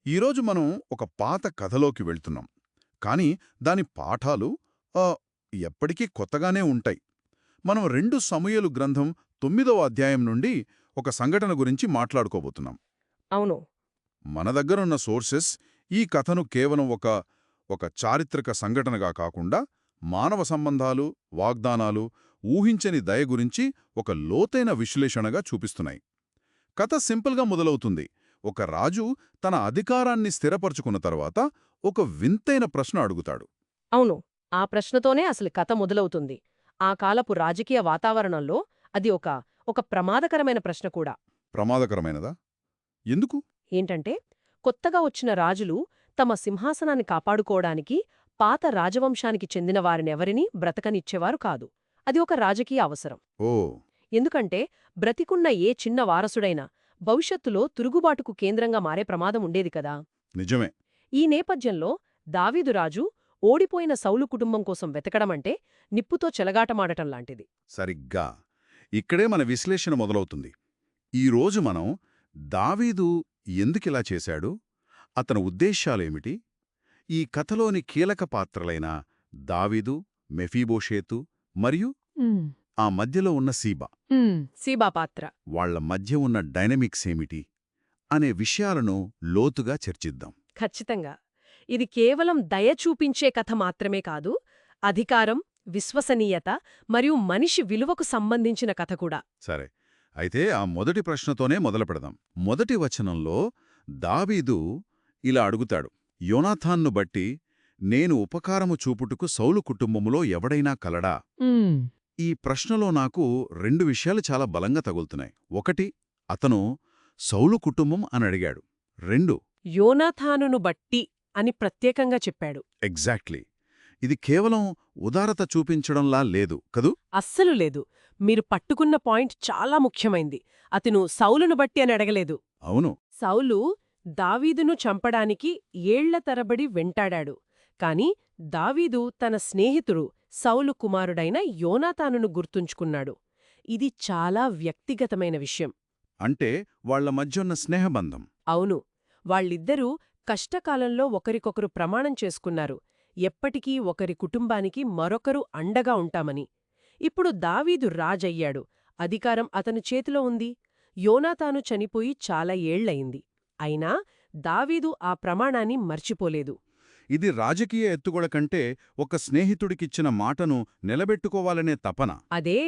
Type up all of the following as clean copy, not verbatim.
ఈరోజు మనం ఒక పాత కథలోకి వెళ్తున్నాం. కానీ దాని పాఠాలు ఆ, ఎప్పటికీ కొత్తగానే ఉంటాయి. మనం 2 సమూయేలు గ్రంథం 9వ అధ్యాయం నుండి ఒక సంఘటన గురించి మాట్లాడుకోబోతున్నాం. అవును. మన దగ్గరున్న సోర్సెస్ ఈ కథను కేవలం ఒక చారిత్రక సంఘటనగా కాకుండా మానవ సంబంధాలు, వాగ్దానాలు, ఊహించని దయ గురించి ఒక లోతైన విశ్లేషణగా చూపిస్తున్నాయి. కథ సింపుల్గా మొదలవుతుంది. ఒక రాజు తన అధికారాన్ని స్థిరపరుచుకున్న తర్వాత ఒక వింతైన ప్రశ్న అడుగుతాడు. అవును. ఆ ప్రశ్నతోనే అసలు కథ మొదలవుతుంది. ఆ కాలపు రాజకీయ వాతావరణంలో అది ఒక ప్రమాదకరమైన ప్రశ్న కూడా. ప్రమాదకరమైనదా? ఎందుకు? ఏంటంటే, కొత్తగా వచ్చిన రాజులు తమ సింహాసనాన్ని కాపాడుకోవడానికి పాత రాజవంశానికి చెందిన వారినెవరినీ బ్రతకనిచ్చేవారు కాదు. అది ఒక రాజకీయ అవసరం. ఓ. ఎందుకంటే, బ్రతికున్న ఏ చిన్న వారసుడైనా భవిష్యత్తులో తిరుగుబాటుకు కేంద్రంగా మారే ప్రమాదం ఉండేది కదా. నిజమే. ఈ నేపథ్యంలో దావీదు రాజు ఓడిపోయిన సౌలు కుటుంబం కోసం వెతకడమంటే నిప్పుతో చెలగాటమాడటం లాంటిది. సరిగ్గా ఇక్కడే మన విశ్లేషణ మొదలవుతుంది. ఈరోజు మనం దావీదు ఎందుకిలా చేశాడు, అతని ఉద్దేశ్యాలేమిటి, ఈ కథలోని కీలక పాత్రలైన దావీదు, మెఫీబోషేతు మరియు ఆ మధ్యలో ఉన్న సీబా, సీబా పాత్ర. వాళ్ల మధ్య ఉన్న డైనమిక్స్ ఏమిటి అనే విషయాలను లోతుగా చర్చిద్దాం. ఖచ్చితంగా. ఇది కేవలం దయ చూపించే కథ మాత్రమే కాదు, అధికారం, విశ్వసనీయత మరియు మనిషి విలువకు సంబంధించిన కథ కూడా. సరే, అయితే ఆ మొదటి ప్రశ్నతోనే మొదలుపెడదాం. మొదటి వచనంలో దావీదు ఇలా అడుగుతాడు, యోనాథాన్ను బట్టి నేను ఉపకారము చూపుటకు సౌలు కుటుంబములో ఎవడైనా కలడా? ఈ ప్రశ్నలో నాకు 2 విషయాలు చాలా బలంగా తగులుతున్నాయి. ఒకటి, అతను సౌలు కుటుంబం అని అడిగాడు. 2, యోనాథానును బట్టి అని ప్రత్యేకంగా చెప్పాడు. ఎగ్జాక్ట్లీ. ఇది కేవలం ఉదారత చూపించడంలా లేదు కదూ? అస్సలు లేదు. మీరు పట్టుకున్న పాయింట్ చాలా ముఖ్యమైంది. అతను సౌలును బట్టి అని అడగలేదు. అవును. సౌలు దావీదును చంపడానికి ఏళ్ల తరబడి వెంటాడాడు. కాని దావీదు తన స్నేహితుడు సౌలు కుమారుడైన యోనాతానును గుర్తుంచుకున్నాడు. ఇది చాలా వ్యక్తిగతమైన విషయం. అంటే వాళ్ల మధ్యున్న స్నేహబంధం. అవును. వాళ్ళిద్దరూ కష్టకాలంలో ఒకరికొకరు ప్రమాణం చేసుకున్నారు, ఎప్పటికీ ఒకరి కుటుంబానికి మరొకరు అండగా ఉంటామని. ఇప్పుడు దావీదు రాజయ్యాడు, అధికారం అతని చేతిలో ఉంది. యోనాతాను చనిపోయి చాలా ఏళ్లయింది. అయినా దావీదు ఆ ప్రమాణాన్ని మర్చిపోలేదు. ఇది రాజకీయ ఎత్తుగడ కంటే ఒక స్నేహితుడికిచ్చిన మాటను నిలబెట్టుకోవాలనే తపన. అదే,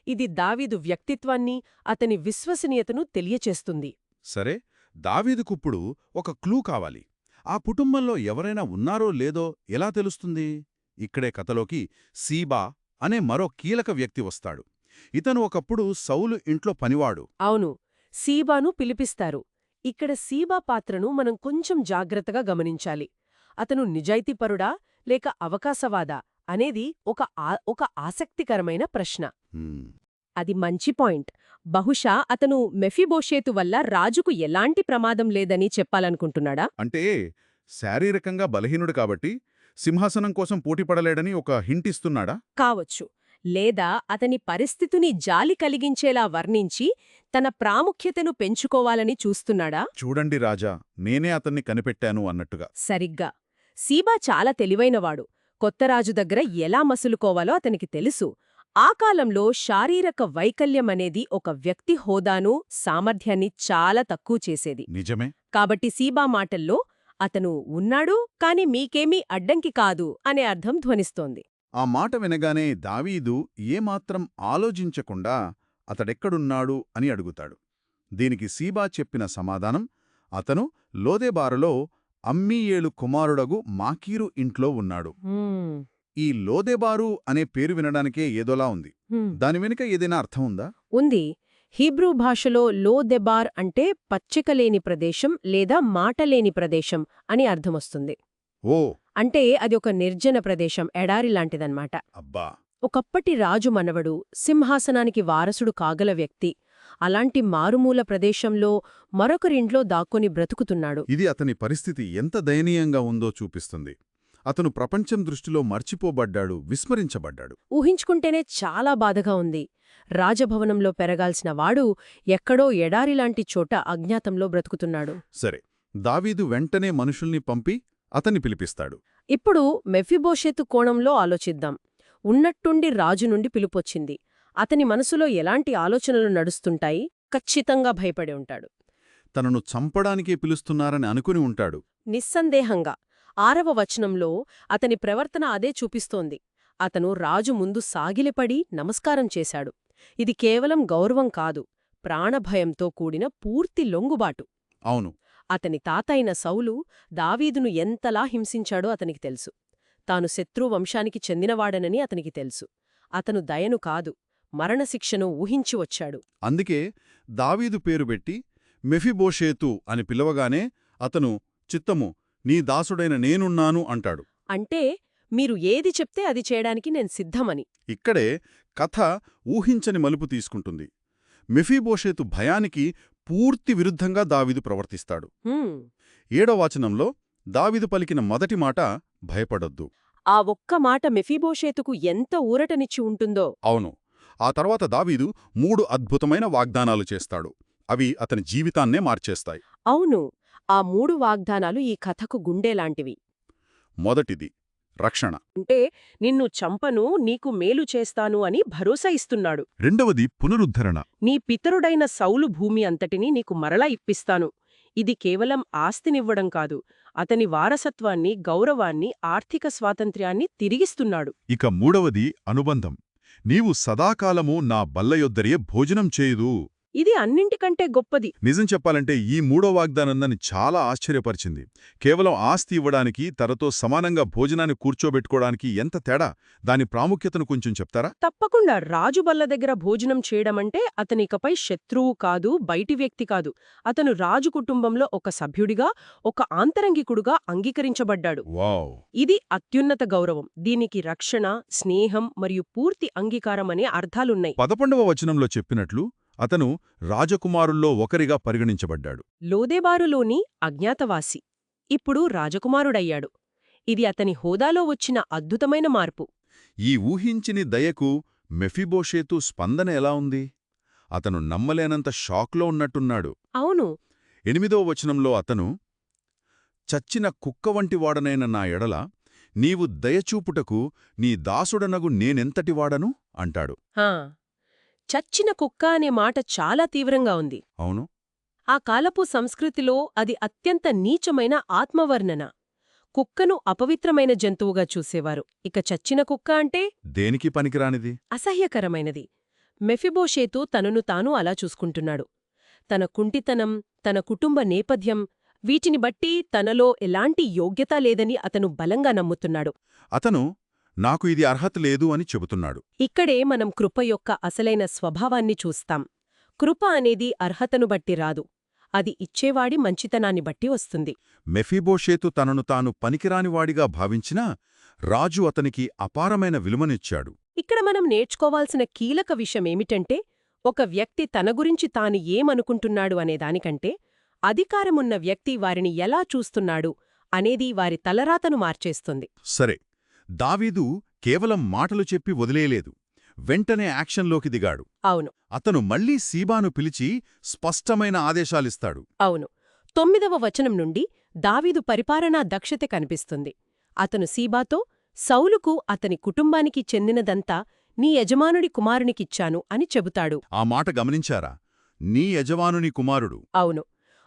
ఇది దావీదు వ్యక్తిత్వాన్ని, అతని విశ్వసనీయతను తెలియచేస్తుంది. సరే, దావీదుకిప్పుడు ఒక క్లూ కావాలి. ఆ కుటుంబంలో ఎవరైనా ఉన్నారో లేదో ఎలా తెలుస్తుంది? ఇక్కడే కథలోకి సీబా అనే మరో కీలక వ్యక్తి వస్తాడు. ఇతను ఒకప్పుడు సౌలు ఇంట్లో పనివాడు. అవును, సీబాను పిలిపిస్తారు. ఇక్కడ సీబా పాత్రను మనం కొంచెం జాగ్రత్తగా గమనించాలి. అతను నిజాయితీపరుడా లేక అవకాశవాదా అనేది ఒక ఆసక్తికరమైన ప్రశ్న. అది మంచి పాయింట్. బహుశా అతను మెఫీబోషేతు వల్ల రాజుకు ఎలాంటి ప్రమాదం లేదని చెప్పాలనుకుంటున్నాడా? అంటే శారీరకంగా బలహీనుడు కాబట్టి సింహాసనం కోసం పోటీపడలేడని ఒక హింట్ ఇస్తున్నాడా? కావచ్చు. లేదా అతని పరిస్థితిని జాలి కలిగించేలా వర్ణించి తన ప్రాముఖ్యతను పెంచుకోవాలని చూస్తున్నాడా? చూడండి రాజా, నేనే అతన్ని కనిపెట్టాను అన్నట్టుగా. సరిగ్గా. సీబా చాలా తెలివైనవాడు. కొత్తరాజు దగ్గర ఎలా మసులుకోవాలో అతనికి తెలుసు. ఆ కాలంలో శారీరక వైకల్యమనేది ఒక వ్యక్తి హోదాను, సామర్థ్యాన్ని చాలా తక్కువ చేసేది. నిజమే. కాబట్టి సీబా మాటల్లో అతను ఉన్నాడు, కాని మీకేమీ అడ్డంకి కాదు అనే అర్థం ధ్వనిస్తోంది. ఆ మాట వినగానే దావీదు ఏమాత్రం ఆలోచించకుండా అతడెక్కడున్నాడు అని అడుగుతాడు. దీనికి సీబా చెప్పిన సమాధానం, అతను లోదెబారులో అమ్మీయేలు కుమారుడగు మాకీరు ఇంట్లో ఉన్నాడు. ఈ లోదెబారు అనే పేరు వినడానికే ఏదోలా ఉంది. దాని వెనుక ఏదైనా అర్థం ఉందా? ఉంది. హీబ్రూ భాషలో లోదెబార్ అంటే పచ్చికలేని ప్రదేశం లేదా మాటలేని ప్రదేశం అని అర్థమొస్తుంది. ఓ. అంటే అది ఒక నిర్జన ప్రదేశం, ఎడారి లాంటిదన్నమాట. అబ్బా. ఒకప్పటి రాజు మనవడు, సింహాసనానికి వారసుడు కాగల వ్యక్తి అలాంటి మారుమూల ప్రదేశంలో మరొకరింట్లో దాక్కొని బ్రతుకుతున్నాడు. ఇది అతని పరిస్థితి ఎంత దయనీయంగా ఉందో చూపిస్తుంది. అతను ప్రపంచం దృష్టిలో మర్చిపోబడ్డాడు, విస్మరించబడ్డాడు. ఊహించుకుంటేనే చాలా బాధగా ఉంది. రాజభవనంలో పెరగాల్సిన వాడు ఎక్కడో ఎడారిలాంటి చోట అజ్ఞాతంలో బ్రతుకుతున్నాడు. సరే, దావీదు వెంటనే మనుషుల్ని పంపి అతన్ని పిలిపిస్తాడు. ఇప్పుడు మెఫీబోషెతు కోణంలో ఆలోచిద్దాం. ఉన్నట్టుండి రాజు నుండి పిలుపొచ్చింది. అతని మనసులో ఎలాంటి ఆలోచనలు నడుస్తుంటాయి? ఖచ్చితంగా భయపడి ఉంటాడు. తనను చంపడానికే పిలుస్తున్నారని అనుకుని ఉంటాడు. నిస్సందేహంగా 6వ వచనంలో అతని ప్రవర్తన అదే చూపిస్తోంది. అతను రాజు ముందు సాగిలపడి నమస్కారం చేశాడు. ఇది కేవలం గౌరవం కాదు, ప్రాణభయంతో కూడిన పూర్తి లొంగుబాటు. అవును. అతని తాతైన సౌలు దావీదును ఎంతలా హింసించాడో అతనికి తెలుసు. తాను శత్రువంశానికి చెందినవాడనని అతనికి తెలుసు. అతను దయను కాదు, మరణశిక్షను ఊహించి వచ్చాడు. అందుకే దావీదు పేరు పెట్టి మెఫీబోషేతు అని పిలవగానే అతను చిత్తము, నీ దాసుడైన నేనున్నాను అంటాడు. అంటే మీరు ఏది చెప్తే అది చేయడానికి నేను సిద్ధమని. ఇక్కడే కథ ఊహించని మలుపు తీసుకుంటుంది. మెఫీబోషేతు భయానికి పూర్తి విరుద్ధంగా దావీదు ప్రవర్తిస్తాడు. 7వ వచనంలో దావీదు పలికిన మొదటి మాట భయపడొద్దు. ఆ ఒక్క మాట మెఫీబోషేతుకు ఎంత ఊరటనిచ్చి ఉంటుందో. అవును. ఆ తర్వాత దావీదు 3 అద్భుతమైన వాగ్దానాలు చేస్తాడు. అవి అతని జీవితాన్నే మార్చేస్తాయి. అవును, ఆ 3 వాగ్దానాలు ఈ కథకు గుండెలాంటివి. మొదటిది రక్షణ. అంటే నిన్ను చంపను, నీకు మేలు చేస్తాను అని భరోసా ఇస్తున్నాడు. రెండవది పునరుద్ధరణ. నీ పితరుడైన సౌలు భూమి అంతటినీ నీకు మరలా ఇప్పిస్తాను. ఇది కేవలం ఆస్తినివ్వడం కాదు, అతని వారసత్వాన్ని, గౌరవాన్ని, ఆర్థిక స్వాతంత్ర్యాన్ని తిరిగిస్తున్నాడు. ఇక మూడవది అనుబంధం. నీవు సదాకాలము నా బల్లయొద్దరే భోజనం చేయుదు. ఇది అన్నింటికంటే గొప్పది. నిజం చెప్పాలంటే ఈ 3వ వాగ్దానం నన్ను చాలా ఆశ్చర్యపరిచింది. కేవలం ఆస్తి ఇవ్వడానికి, తనతో సమానంగా భోజనాన్ని కూర్చోబెట్టుకోవడానికి ఎంత తేడా! దాని ప్రాముఖ్యతను కొంచెం చెప్తారా? తప్పకుండా. రాజు బల్ల దగ్గర భోజనం చేయడమంటే అతనికపై శత్రువు కాదు, బయటి వ్యక్తి కాదు. అతను రాజు కుటుంబంలో ఒక సభ్యుడిగా, ఒక ఆంతరంగికుడుగా అంగీకరించబడ్డాడు. వావ్! ఇది అత్యున్నత గౌరవం. దీనికి రక్షణ, స్నేహం మరియు పూర్తి అంగీకారం అనే అర్థాలున్నాయి. 11వ వచనంలో చెప్పినట్లు అతను రాజకుమారుల్లో ఒకరిగా పరిగణించబడ్డాడు. లోదెబారులోని అజ్ఞాతవాసి ఇప్పుడు రాజకుమారుడయ్యాడు. ఇది అతని హోదాలో వచ్చిన అద్భుతమైన మార్పు. ఈ ఊహించిని దయకు మెఫీబోషేతు స్పందన ఎలా ఉంది? అతను నమ్మలేనంత షాక్లో ఉన్నట్టున్నాడు. అవును. 8వ వచనంలో అతను, చచ్చిన కుక్క వంటివాడనైన నా ఎడల నీవు దయచూపుటకు నీ దాసుడనగు నేనెంతటివాడను అంటాడు. చచ్చిన కుక్క అనే మాట చాలా తీవ్రంగా ఉంది. అవును. ఆ కాలపు సంస్కృతిలో అది అత్యంత నీచమైన ఆత్మవర్ణన. కుక్కను అపవిత్రమైన జంతువుగా చూసేవారు. ఇక చచ్చిన కుక్క అంటే దేనికి పనికిరానిది, అసహ్యకరమైనది. మెఫీబోషేతు తనను తాను అలా చూసుకుంటున్నాడు. తన కుంటితనం, తన కుటుంబ నేపథ్యం, వీటిని బట్టి తనలో ఎలాంటి యోగ్యత లేదని అతను బలంగా నమ్ముతున్నాడు. అతను నాకు ఇది అర్హత లేదు అని చెబుతున్నాడు. ఇక్కడే మనం కృప యొక్క అసలైన స్వభావాన్ని చూస్తాం. కృప అనేది అర్హతను బట్టి రాదు, అది ఇచ్చేవాడి మంచితనాన్ని బట్టి వస్తుంది. మెఫీబోషేతు తనను తాను పనికిరానివాడిగా భావించినా రాజు అతనికి అపారమైన విలువనిచ్చాడు. ఇక్కడ మనం నేర్చుకోవాల్సిన కీలక విషయమేమిటంటే, ఒక వ్యక్తి తన గురించి తాను ఏమనుకుంటున్నాడు అనేదానికంటే, అధికారమున్న వ్యక్తి వారిని ఎలా చూస్తున్నాడు అనేది వారి తలరాతను మార్చేస్తుంది. సరే, దావీదు కేవలం మాటలు చెప్పి వదిలేయలేదు. వెంటనే యాక్షన్లోకి దిగాడు. అవును. అతను మళ్లీ సీబాను పిలిచి స్పష్టమైన ఆదేశాలిస్తాడు. అవును. 9వ వచనం నుండి దావీదు పరిపాలనా దక్షత కనిపిస్తుంది. అతను సీబాతో, సౌలుకు అతని కుటుంబానికి చెందినదంతా నీ యజమానుడి కుమారునికిచ్చాను అని చెబుతాడు. ఆ మాట గమనించారా? నీ యజమానుని కుమారుడు. అవును.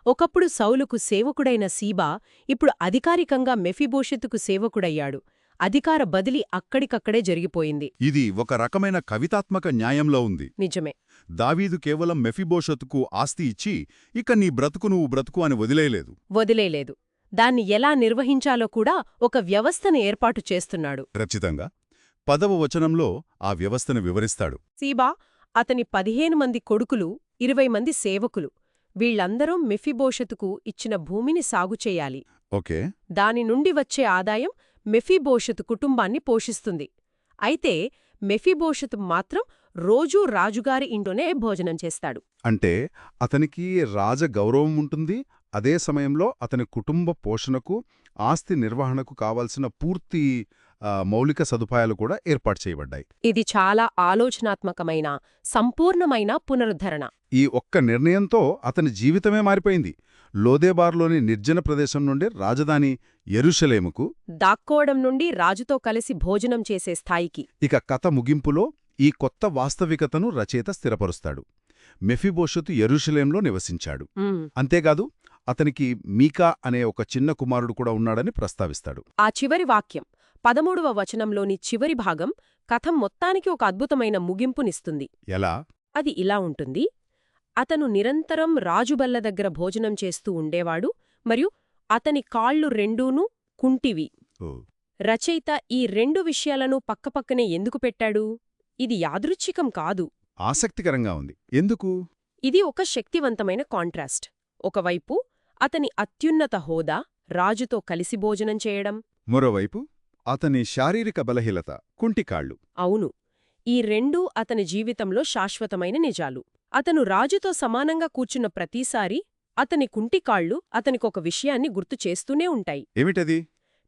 ఒకప్పుడు సౌలుకు సేవకుడైన సీబా ఇప్పుడు అధికారికంగా మెఫీబోషెతుకు సేవకుడయ్యాడు. అధికార బదిలీ అక్కడికక్కడే జరిగిపోయింది. ఇది ఒక రకమైన కవితాత్మక న్యాయంలో ఉంది. నిజమే. దావీదు కేవలం మెఫీబోషెతుకు ఆస్తి ఇచ్చి, ఇక నీ బ్రతుకు నువ్వు బ్రతుకు అని వదిలేలేదు. దాన్ని ఎలా నిర్వహించాలో కూడా ఒక వ్యవస్థను ఏర్పాటు చేస్తున్నాడు. ఖచ్చితంగా 10వ వచనంలో ఆ వ్యవస్థను వివరిస్తాడు. సీబా, అతని 15 మంది కొడుకులు, 20 మంది సేవకులు, వీళ్లందరూ మెఫీబోషెతుకు ఇచ్చిన భూమిని సాగుచేయాలి. ఓకే. దాని నుండి వచ్చే ఆదాయం మెఫీబోషెతు కుటుంబాన్ని పోషిస్తుంది. అయితే మెఫీబోషెతు మాత్రం రోజూ రాజుగారి ఇంట్లోనే భోజనం చేస్తాడు. అంటే అతనికి రాజగౌరవం ఉంటుంది, అదే సమయంలో అతని కుటుంబ పోషణకు, ఆస్తి నిర్వహణకు కావాల్సిన పూర్తి మౌలిక సదుపాయాలు కూడా ఏర్పాటు చేయబడ్డాయి. ఇది చాలా ఆలోచనాత్మకమైన, సంపూర్ణమైన పునరుద్ధరణ. ఈ ఒక్క నిర్ణయంతో అతని జీవితమే మారిపోయింది. లోదేబార్లోని నిర్జన ప్రదేశం నుండి రాజధాని యెరూషలేముకు, దాక్కోవడం నుండి రాజుతో కలిసి భోజనం చేసే స్థాయికి. ఇక కథ ముగింపులో ఈ కొత్త వాస్తవికతను రచయిత స్థిరపరుస్తాడు. మెఫీబోషెతు యెరూషలేంలో నివసించాడు. అంతేకాదు అతనికి మీకా అనే ఒక చిన్న కుమారుడు కూడా ఉన్నాడని ప్రస్తావిస్తాడు. ఆ చివరి వాక్యం 13వ వచనంలోని చివరి భాగం కథ మొత్తానికి ఒక అద్భుతమైన ముగింపునిస్తుంది. ఎలా? అది ఇలా ఉంటుంది: అతను నిరంతరం రాజుబల్ల దగ్గర భోజనం చేస్తూ ఉండేవాడు మరియు అతని కాళ్ళు రెండూనూ కుంటివి. ఓ, రచయిత ఈ రెండు విషయాలను పక్కపక్కనే ఎందుకు పెట్టాడు? ఇది యాదృచ్ఛికం కాదు. ఆసక్తికరంగా ఉంది. ఎందుకు? ఇది ఒక శక్తివంతమైన కాంట్రాస్ట్. ఒకవైపు అతని అత్యున్నత హోదా, రాజుతో కలిసి భోజనం చేయడం. మరోవైపు అతని శారీరక బలహీనత, కుంటికాళ్ళు. అవును, ఈ రెండూ అతని జీవితంలో శాశ్వతమైన నిజాలు. అతను రాజుతో సమానంగా కూర్చున్న ప్రతిసారీ అతని కుంటికాళ్ళు అతనికొక విషయాన్ని గుర్తు చేస్తూనే ఉంటాయి. ఏమిటది?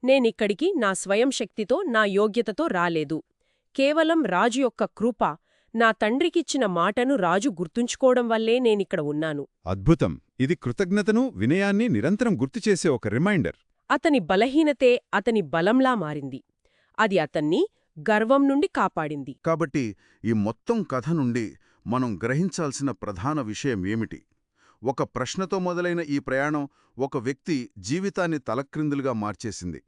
నేనిక్కడికి నా స్వయం శక్తితో, నా యోగ్యతతో రాలేదు. కేవలం రాజు యొక్క కృప, నా తండ్రికిచ్చిన మాటను రాజు గుర్తుంచుకోవడం వల్లే నేనిక్కడ ఉన్నాను. అద్భుతం. ఇది కృతజ్ఞతను, వినయాన్ని నిరంతరం గుర్తుచేసే ఒక రిమైండర్. అతని బలహీనతే అతని బలంలా మారింది. అది అతన్ని గర్వం నుండి కాపాడింది. కాబట్టి ఈ మొత్తం కథ నుండి మనం గ్రహించాల్సిన ప్రధాన విషయం ఏమిటి? ఒక ప్రశ్నతో మొదలైన ఈ ప్రయాణం ఒక వ్యక్తి జీవితాన్ని తలక్రిందులుగా మార్చేసింది.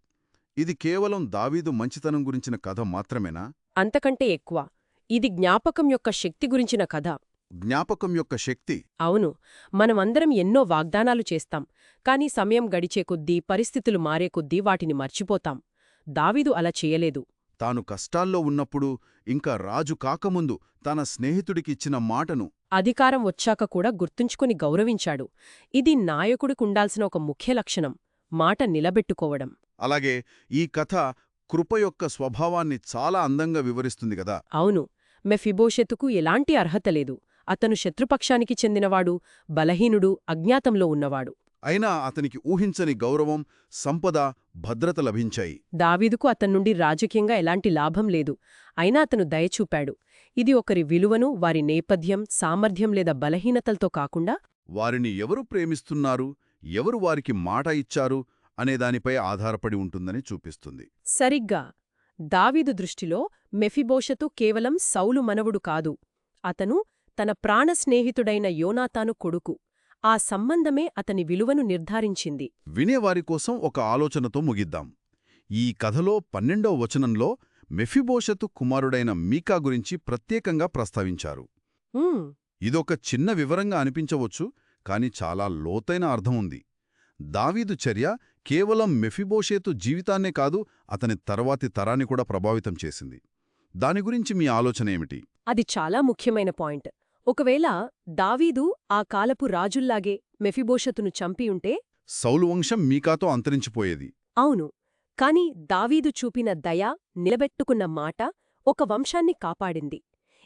ఇది కేవలం దావీదు మంచితనం గురించిన కథ మాత్రమేనా? అంతకంటే ఎక్కువ. ఇది జ్ఞాపకం యొక్క శక్తి గురించిన కథ. జ్ఞాపకం యొక్క శక్తి. అవును, మనమందరం ఎన్నో వాగ్దానాలు చేస్తాం, కాని సమయం గడిచే కొద్దీ, పరిస్థితులు మారే కొద్దీ వాటిని మర్చిపోతాం. దావీదు అలా చేయలేదు. తాను కష్టాల్లో ఉన్నప్పుడు, ఇంకా రాజు కాకముందు తన స్నేహితుడికిచ్చిన మాటను అధికారం వచ్చాక కూడా గుర్తుంచుకుని గౌరవించాడు. ఇది నాయకుడికుండాల్సిన ఒక ముఖ్య లక్షణం, మాట నిలబెట్టుకోవడం. అలాగే ఈ కథ కృప యొక్క స్వభావాన్ని చాలా అందంగా వివరిస్తుంది గదా. అవును, మెఫీబోషెతుకు ఎలాంటి అర్హత లేదు. అతను శత్రుపక్షానికి చెందినవాడు, బలహీనుడు, అజ్ఞాతంలో ఉన్నవాడు. అయినా అతనికి ఊహించని గౌరవం, సంపద, భద్రత లభించాయి. దావీదుకు అతన్నుండి రాజకీయంగా ఎలాంటి లాభం లేదు. అయినా అతను దయచూపాడు. ఇది ఒకరి విలువను, వారి నేపథ్యం, సామర్థ్యం లేదా బలహీనతలతో కాకుండా, వారిని ఎవరు ప్రేమిస్తున్నారు, ఎవరు వారికి మాట ఇచ్చారు అనేదానిపై ఆధారపడి ఉంటుందని చూపిస్తుంది. సరిగ్గా. దావీదు దృష్టిలో మెఫీబోషెతు కేవలం సౌలు మనవుడు కాదు. అతను తన ప్రాణస్నేహితుడైన యోనాతాను కొడుకు. ఆ సంబంధమే అతని విలువను నిర్ధారించింది. వినేవారి కోసం ఒక ఆలోచనతో ముగిద్దాం. ఈ కథలో 12వ వచనంలో మెఫీబోషెతు కుమారుడైన మీకా గురించి ప్రత్యేకంగా ప్రస్తావించారు. ఇదొక చిన్న వివరంగా అనిపించవచ్చు, కాని చాలా లోతైన అర్థం ఉంది. దావీదు చర్య కేవలం మెఫీబోషెతు జీవితాన్నే కాదు, అతని తర్వాతి తరాన్ని కూడా ప్రభావితం చేసింది. దాని గురించి మీ ఆలోచన ఏమిటి? అది చాలా ముఖ్యమైన పాయింట్. ఒకవేళ దావీదు ఆ కాలపు రాజుల్లాగే మెఫీబోషెతును చంపియుంటే సౌలు వంశం మీకాతో అంతరించిపోయేది. అవును, కాని దావీదు చూపిన దయ, నిలబెట్టుకున్న మాట ఒక వంశాన్ని కాపాడింది.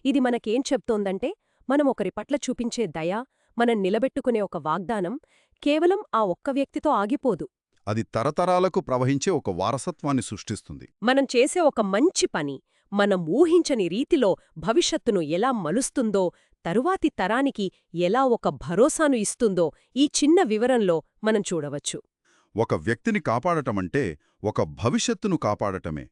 ఇది మనకేం చెప్తోందంటే, మనం ఒకరి పట్ల చూపించే దయ, మనం నిలబెట్టుకునే ఒక వాగ్దానం కేవలం ఆ ఒక్క వ్యక్తితో ఆగిపోదు. అది తరతరాలకు ప్రవహించే ఒక వారసత్వాన్ని సృష్టిస్తుంది. మనం చేసే ఒక మంచి పని మనం ఊహించని రీతిలో భవిష్యత్తును ఎలా మలుస్తుందో, తరువాతి తరానికి ఎలా ఒక భరోసాను ఇస్తుందో ఈ చిన్న వివరంలో మనం చూడవచ్చు. ఒక వ్యక్తిని కాపాడటమంటే ఒక భవిష్యత్తును కాపాడటమే.